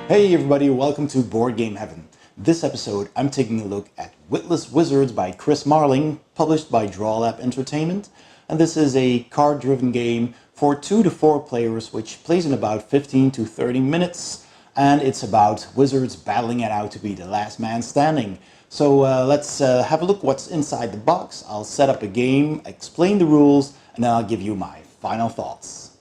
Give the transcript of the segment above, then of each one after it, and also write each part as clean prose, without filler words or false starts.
Hey everybody, welcome to Board Game Heaven. This episode, I'm taking a look at Witless Wizards by Chris Marling, published by Drawlab Entertainment. And this is a card-driven game for 2 to 4 players, which plays in about 15 to 30 minutes. And it's about wizards battling it out to be the last man standing. So let's have a look what's inside the box. I'll set up a game, explain the rules, and then I'll give you my final thoughts.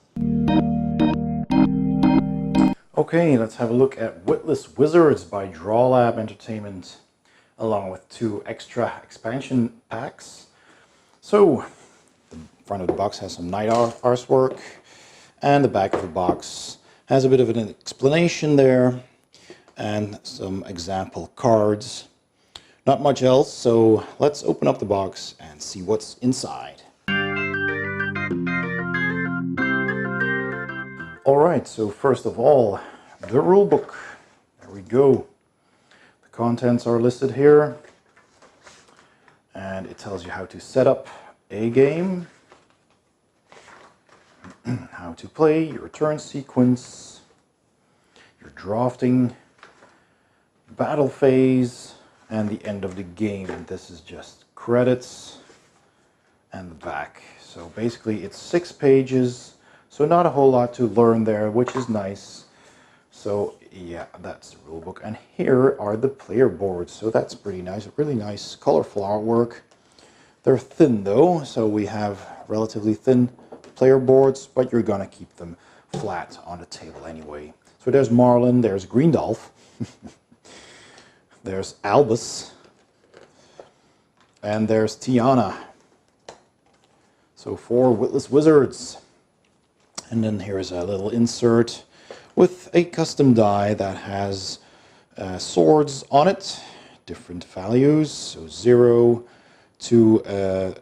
Okay, let's have a look at Witless Wizards by Drawlab Entertainment, along with 2 extra expansion packs. So, the front of the box has some night artwork, and the back of the box has a bit of an explanation there, and some example cards. Not much else, so let's open up the box and see what's inside. Alright, so first of all, the rule book. There we go. The contents are listed here. And it tells you how to set up a game, how to play, your turn sequence, your drafting, battle phase, and the end of the game. And this is just credits and the back. So basically it's 6 pages. So not a whole lot to learn there, which is nice. So yeah, that's the rule book. And here are the player boards. So that's pretty nice. Really nice, colorful artwork. They're thin though, so we have relatively thin player boards, but you're gonna keep them flat on the table anyway. So there's Marlin, there's Greendolf, there's Albus, and there's Tiana. So 4 Witless Wizards. And then here's a little insert with a custom die that has swords on it, different values, so 0 to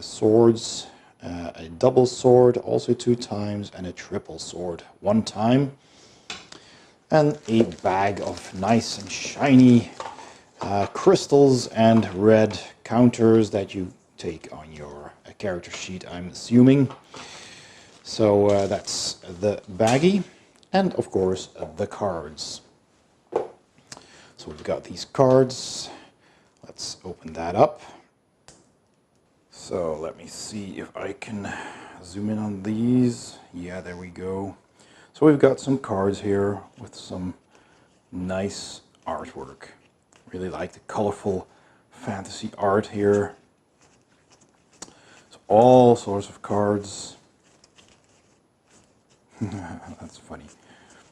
swords, a double sword also 2 times, and a triple sword 1 time. And a bag of nice and shiny crystals and red counters that you take on your character sheet, I'm assuming. So that's the baggie, and of course the cards. So we've got these cards. Let's open that up. So let me see if I can zoom in on these. Yeah, there we go. So we've got some cards here with some nice artwork. Really like the colorful fantasy art here. So all sorts of cards. That's funny.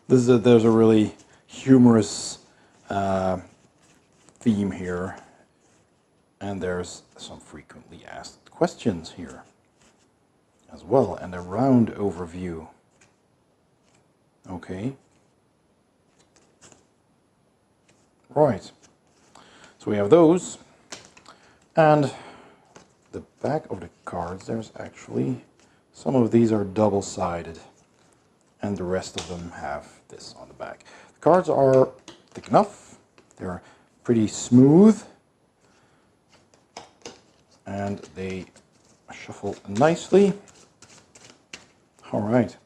There's a really humorous theme here, and there's some frequently asked questions here as well, and a round overview. Okay. Right. So we have those, and the back of the cards, there's actually, some of these are double-sided. And the rest of them have this on the back. The cards are thick enough. They're pretty smooth. And they shuffle nicely. Alright.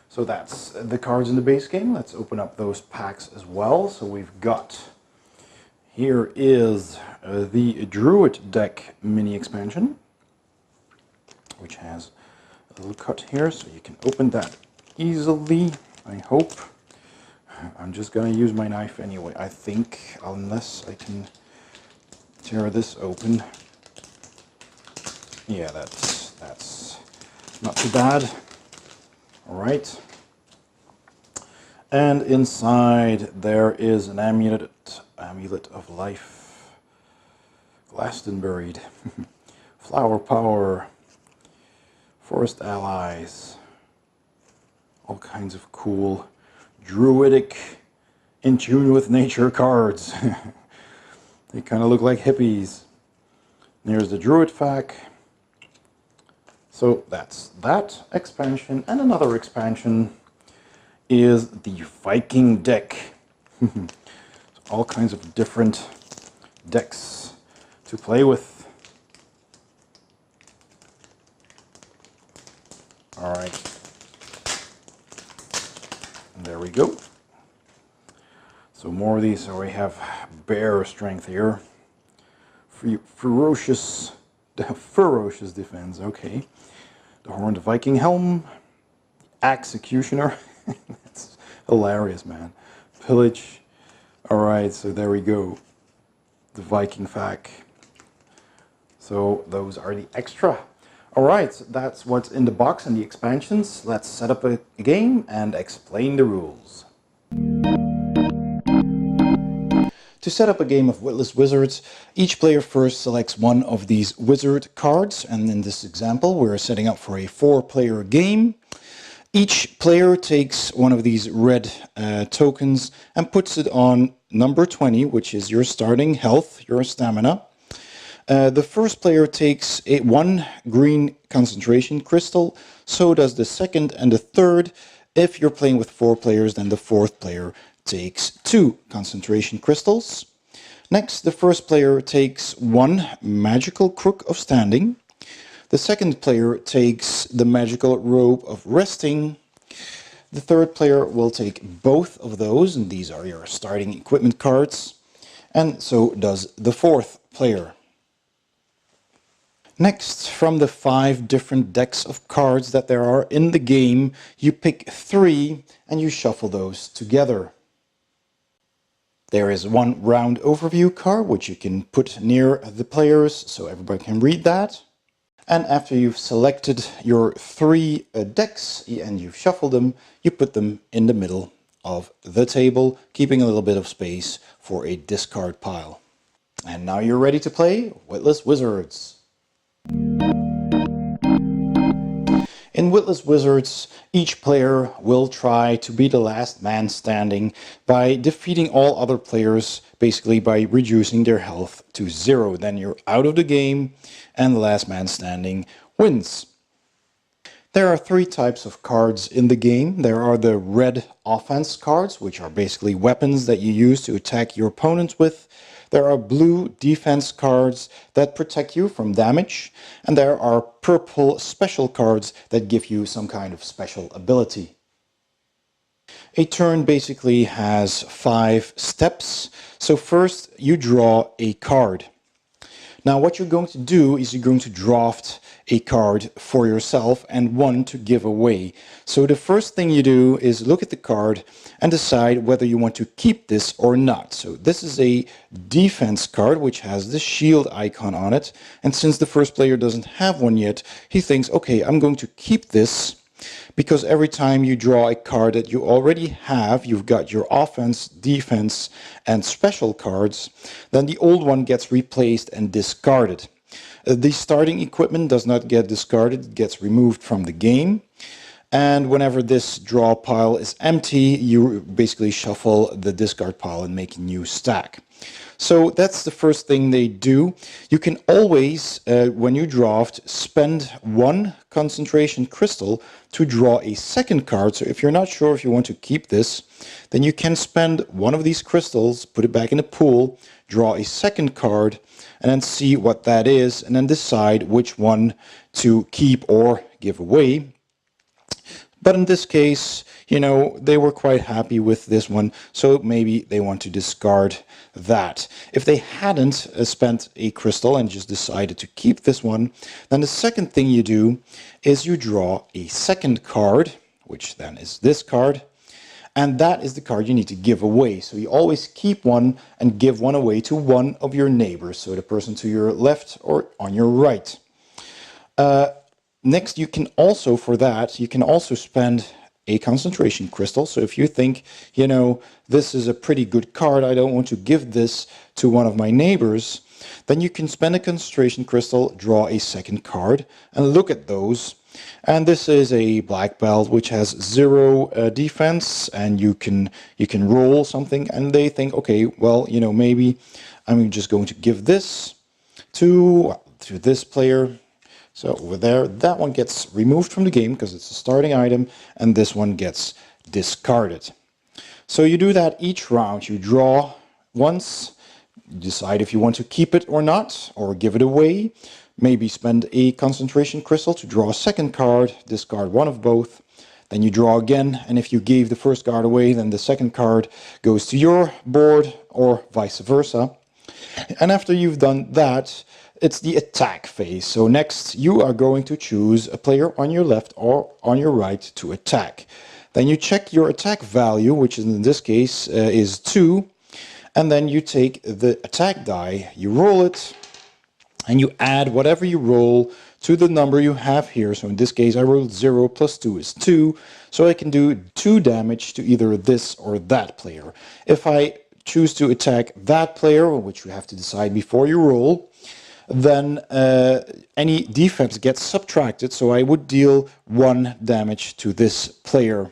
So that's the cards in the base game. Let's open up those packs as well. So we've got, here is the Druid deck mini expansion, which has a little cut here, so you can open that easily, I hope. I'm just gonna use my knife anyway, I think, unless I can tear this open. Yeah, that's not too bad. Alright. And inside there is an amulet of life. Glastonbury. Flower power. Forest allies. All kinds of cool druidic, in tune with nature cards. They kind of look like hippies. There's the druid pack. So that's that expansion, and another expansion is the Viking deck. So all kinds of different decks to play with. All right. And there we go. So more of these. So we have bear strength here. Ferocious defense. Okay. The Horned Viking Helm. Executioner. That's hilarious, man. Pillage. Alright, so there we go. The Viking Fac. So those are the extra. Alright, that's what's in the box and the expansions. Let's set up a game and explain the rules. To set up a game of Witless Wizards, each player first selects one of these wizard cards, and in this example we're setting up for a 4-player game. Each player takes one of these red tokens and puts it on number 20, which is your starting health, your stamina. The first player takes one green concentration crystal, so does the second and the third. If you're playing with 4 players, then the 4th player takes 2 concentration crystals. Next, the first player takes 1 magical crook of standing. The second player takes the magical robe of resting. The third player will take both of those, and these are your starting equipment cards. And so does the 4th player. Next, from the 5 different decks of cards that there are in the game, you pick 3 and you shuffle those together. There is one round overview card which you can put near the players so everybody can read that. And after you've selected your 3 decks and you've shuffled them, you put them in the middle of the table, keeping a little bit of space for a discard pile. And now you're ready to play Witless Wizards. In Witless Wizards, each player will try to be the last man standing by defeating all other players, basically by reducing their health to 0. Then you're out of the game and the last man standing wins. There are 3 types of cards in the game. There are the red offense cards, which are basically weapons that you use to attack your opponents with. There are blue defense cards that protect you from damage, and there are purple special cards that give you some kind of special ability. A turn basically has 5 steps. So first you draw a card. Now what you're going to do is you're going to draft a card for yourself and one to give away. So the first thing you do is look at the card and decide whether you want to keep this or not. So this is a defense card which has the shield icon on it, and since the first player doesn't have one yet, he thinks, okay, I'm going to keep this, because every time you draw a card that you already have, you've got your offense, defense and special cards, then the old one gets replaced and discarded. The starting equipment does not get discarded, it gets removed from the game. And whenever this draw pile is empty, you basically shuffle the discard pile and make a new stack. So that's the first thing they do. You can always, when you draft, spend 1 concentration crystal to draw a second card. So if you're not sure if you want to keep this, then you can spend 1 of these crystals, put it back in the pool, draw a second card, and then see what that is, and then decide which one to keep or give away. But in this case, you know, they were quite happy with this one, so maybe they want to discard that. If they hadn't spent a crystal and just decided to keep this one, then the second thing you do is you draw a second card, which then is this card, and that is the card you need to give away. So you always keep one and give one away to one of your neighbors, so the person to your left or on your right. Next, you can also, for that, you can also spend a concentration crystal. So if you think, you know, this is a pretty good card, I don't want to give this to one of my neighbors, then you can spend a concentration crystal, draw a second card, and look at those. And this is a black belt which has 0 defense, and you can roll something, and they think, okay, well, you know, maybe I'm just going to give this to this player. So over there, that one gets removed from the game because it's a starting item, and this one gets discarded. So you do that each round. You draw once, you decide if you want to keep it or not, or give it away. maybe spend a concentration crystal to draw a second card, discard one of both, then you draw again, and if you gave the first card away, then the second card goes to your board, or vice versa. And after you've done that, it's the attack phase. So next you are going to choose a player on your left or on your right to attack. Then you check your attack value, which in this case is 2, and then you take the attack die, you roll it, and you add whatever you roll to the number you have here. So in this case I rolled 0 plus 2 is 2, so I can do 2 damage to either this or that player. If I choose to attack that player, which you have to decide before you roll, then any defense gets subtracted, so I would deal 1 damage to this player.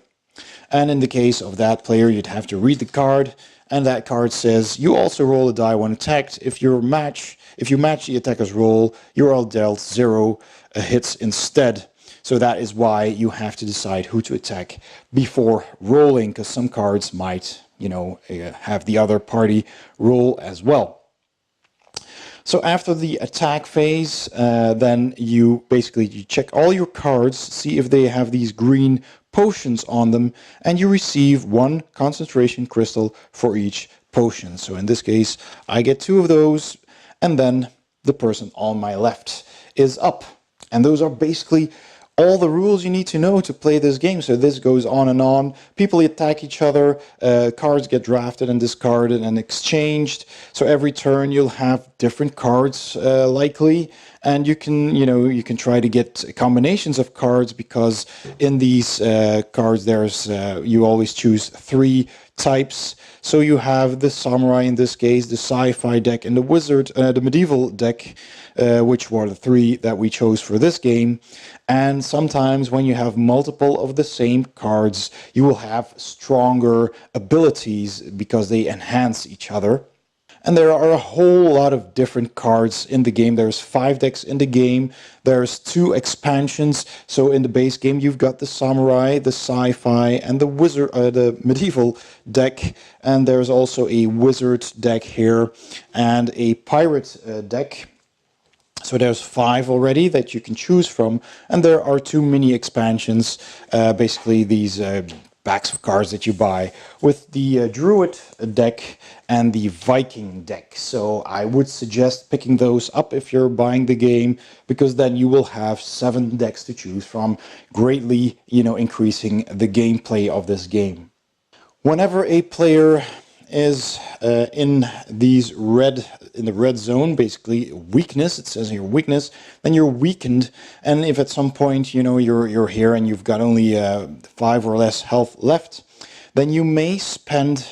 And in the case of that player, you'd have to read the card, and that card says you also roll a die when attacked. If you match the attacker's roll, you're all dealt 0 hits instead. So that is why you have to decide who to attack before rolling, because some cards might, have the other party roll as well. So after the attack phase, then you check all your cards, see if they have these green potions on them, and you receive 1 concentration crystal for each potion. So in this case, I get 2 of those, and then the person on my left is up. And those are basically all the rules you need to know to play this game. So this goes on and on. People attack each other, cards get drafted and discarded and exchanged. So every turn you'll have different cards likely, and you can try to get combinations of cards, because in these cards there's you always choose 3 types. So you have the samurai in this case, the sci-fi deck, and the medieval deck, which were the 3 that we chose for this game. And sometimes when you have multiple of the same cards, you will have stronger abilities because they enhance each other. And there are a whole lot of different cards in the game. There's 5 decks in the game. There's 2 expansions. So in the base game, you've got the samurai, the sci-fi, and the medieval deck. And there's also a wizard deck here and a pirate deck. So there's 5 already that you can choose from, and there are 2 mini expansions, basically these packs of cards that you buy, with the Druid deck and the Viking deck. So I would suggest picking those up if you're buying the game, because then you will have 7 decks to choose from, greatly, increasing the gameplay of this game. Whenever a player is in the red zone, basically weakness, it says here weakness, then you're weakened. And if at some point you're here and you've got only 5 or less health left, then you may spend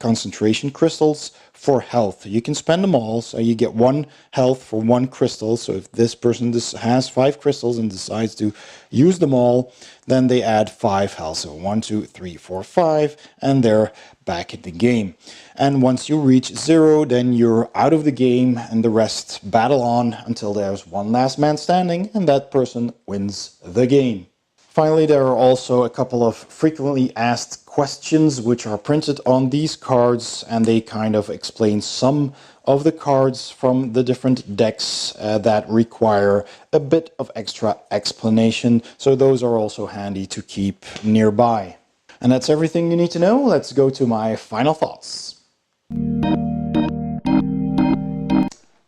concentration crystals for health. You can spend them all, so you get 1 health for 1 crystal. So if this person has 5 crystals and decides to use them all, then they add 5 health. So 1, 2, 3, 4, 5, and they're back in the game. And once you reach 0, then you're out of the game, and the rest battle on until there's one last man standing, and that person wins the game. Finally, there are also a couple of frequently asked questions which are printed on these cards, and they kind of explain some of the cards from the different decks that require a bit of extra explanation. So those are also handy to keep nearby. And that's everything you need to know. Let's go to my final thoughts.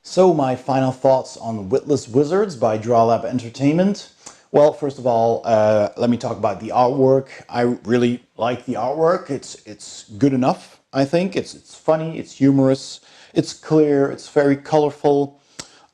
So my final thoughts on Witless Wizards by Drawlab Entertainment. Well, first of all, let me talk about the artwork. I really like the artwork. It's good enough, I think. It's funny, it's humorous, it's clear, it's very colorful.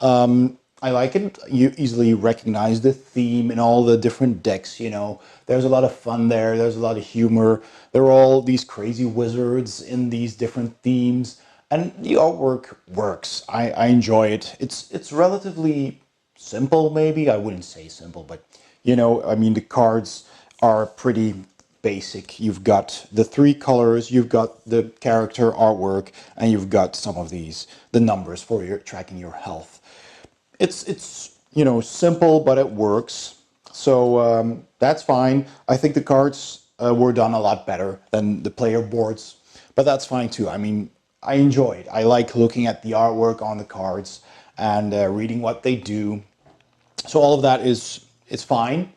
I like it. You easily recognize the theme in all the different decks, There's a lot of fun there, there's a lot of humor. There are all these crazy wizards in these different themes. And the artwork works. I enjoy it. It's relatively simple, maybe. I wouldn't say simple, but the cards are pretty basic. You've got the 3 colors, you've got the character artwork, and you've got some of the numbers for tracking your health. It's simple, but it works. So that's fine. I think the cards were done a lot better than the player boards, but that's fine too. I enjoy it. I like looking at the artwork on the cards, and reading what they do. So all of that is fine.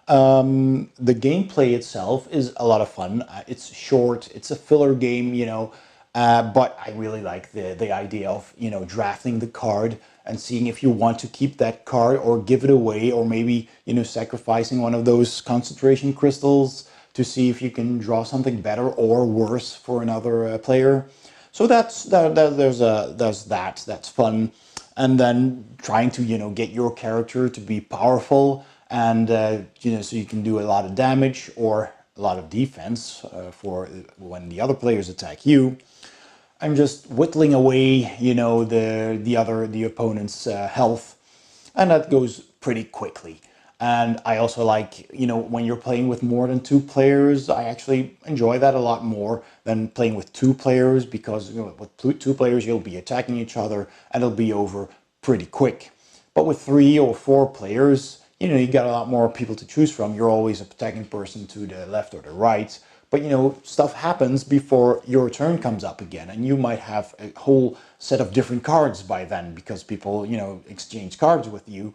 The gameplay itself is a lot of fun. It's short. It's a filler game, you know, but I really like the idea of, you know, drafting the card and seeing if you want to keep that card or give it away, or maybe, you know, sacrificing one of those concentration crystals to see if you can draw something better or worse for another player. So that's that. That's fun. And then trying to, you know, get your character to be powerful, and you know, so you can do a lot of damage or a lot of defense for when the other players attack you. I'm just whittling away, you know, the opponent's health, and that goes pretty quickly. And I also like, you know, when you're playing with more than 2 players, I actually enjoy that a lot more than playing with 2 players, because, you know, with 2 players you'll be attacking each other and it'll be over pretty quick. But with 3 or 4 players, you know, you got a lot more people to choose from. You're always a attacking person to the left or the right. But, you know, stuff happens before your turn comes up again, and you might have a whole set of different cards by then because people, you know, exchange cards with you.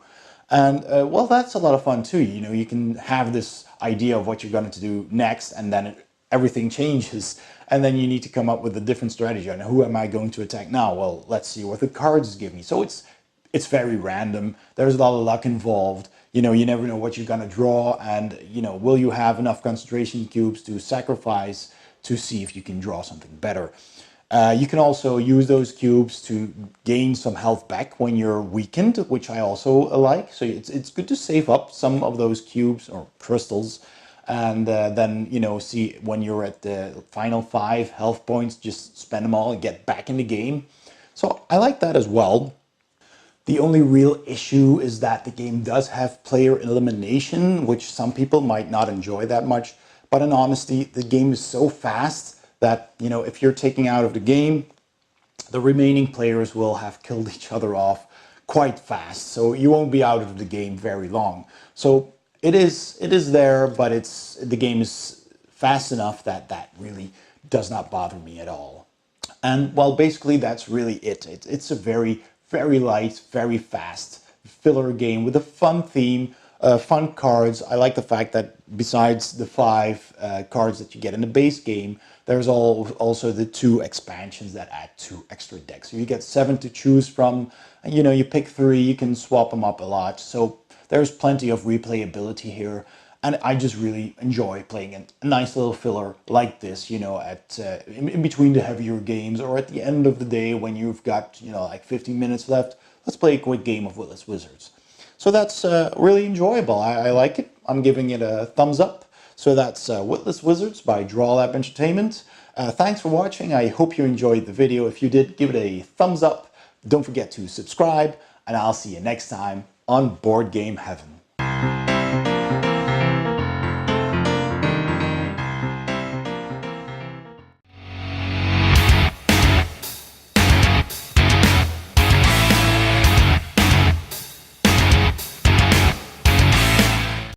And, well, that's a lot of fun too. You know, you can have this idea of what you're going to do next, and then everything changes. And then you need to come up with a different strategy. And who am I going to attack now? Well, let's see what the cards give me. So it's very random. There's a lot of luck involved. You know, you never know what you're going to draw, and, you know, will you have enough concentration cubes to sacrifice to see if you can draw something better. You can also use those cubes to gain some health back when you're weakened, which I also like. So it's good to save up some of those cubes or crystals, and then, you know, see when you're at the final 5 health points, just spend them all and get back in the game. So I like that as well. The only real issue is that the game does have player elimination, which some people might not enjoy that much. But in honesty, the game is so fast that, you know, if you're taking out of the game, the remaining players will have killed each other off quite fast. So you won't be out of the game very long. So it is there, but the game is fast enough that that really does not bother me at all. And, well, basically that's really it. It's a very light, very fast filler game with a fun theme, fun cards. I like the fact that besides the 5 cards that you get in the base game, there's also the 2 expansions that add 2 extra decks. So you get 7 to choose from. And, you know, you pick 3, you can swap them up a lot. So there's plenty of replayability here. And I just really enjoy playing a nice little filler like this, you know, in between the heavier games, or at the end of the day when you've got, you know, like 15 minutes left. Let's play a quick game of Witless Wizards. So that's really enjoyable. I like it. I'm giving it a thumbs up. So that's Witless Wizards by Drawlab Entertainment. Thanks for watching. I hope you enjoyed the video. If you did, give it a thumbs up. Don't forget to subscribe, and I'll see you next time on Board Game Heaven.